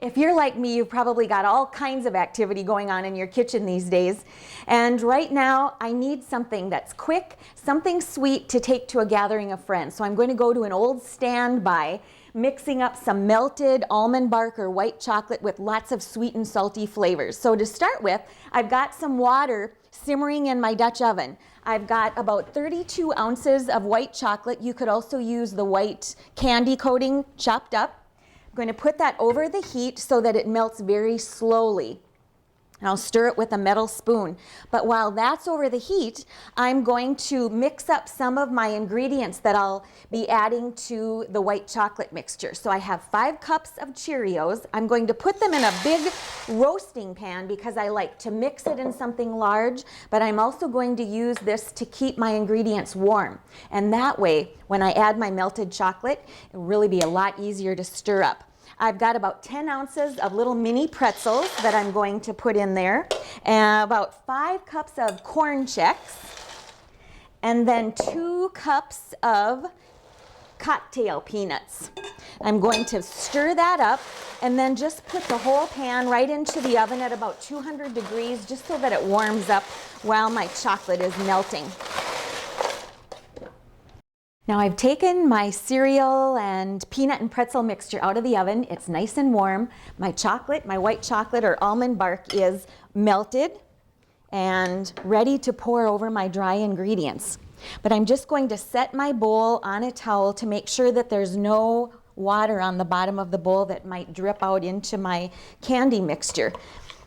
If you're like me, you've probably got all kinds of activity going on in your kitchen these days. And right now, I need something that's quick, something sweet to take to a gathering of friends. So I'm going to go to an old standby, mixing up some melted almond bark or white chocolate with lots of sweet and salty flavors. So to start with, I've got some water simmering in my Dutch oven. I've got about 32 ounces of white chocolate. You could also use the white candy coating chopped up. I'm going to put that over the heat so that it melts very slowly. And I'll stir it with a metal spoon. But while that's over the heat, I'm going to mix up some of my ingredients that I'll be adding to the white chocolate mixture. So I have 5 cups of Cheerios. I'm going to put them in a big roasting pan because I like to mix it in something large, but I'm also going to use this to keep my ingredients warm. And that way, when I add my melted chocolate, it'll really be a lot easier to stir up. I've got about 10 ounces of little mini pretzels that I'm going to put in there, and about 5 cups of Corn Chex, and then 2 cups of cocktail peanuts. I'm going to stir that up and then just put the whole pan right into the oven at about 200 degrees just so that it warms up while my chocolate is melting. Now I've taken my cereal and peanut and pretzel mixture out of the oven. It's nice and warm. My chocolate, my white chocolate or almond bark is melted and ready to pour over my dry ingredients. But I'm just going to set my bowl on a towel to make sure that there's no water on the bottom of the bowl that might drip out into my candy mixture.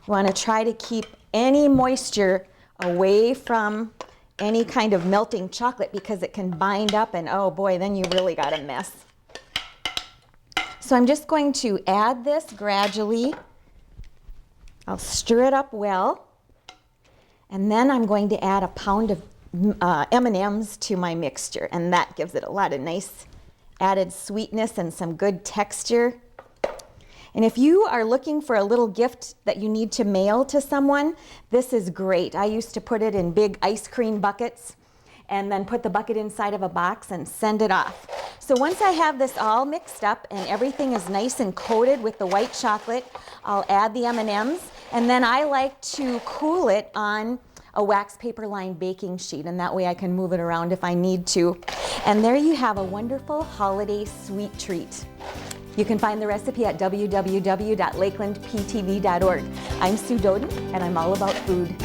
You want to try to keep any moisture away from any kind of melting chocolate because it can bind up and oh boy, then you really got a mess. So I'm just going to add this gradually. I'll stir it up well. And then I'm going to add a pound of M&Ms to my mixture, and that gives it a lot of nice added sweetness and some good texture. And if you are looking for a little gift that you need to mail to someone, this is great. I used to put it in big ice cream buckets and then put the bucket inside of a box and send it off. So once I have this all mixed up and everything is nice and coated with the white chocolate, I'll add the M&Ms, and then I like to cool it on a wax paper lined baking sheet, and that way I can move it around if I need to. And there you have a wonderful holiday sweet treat. You can find the recipe at www.lakelandptv.org. I'm Sue Doden, and I'm all about food.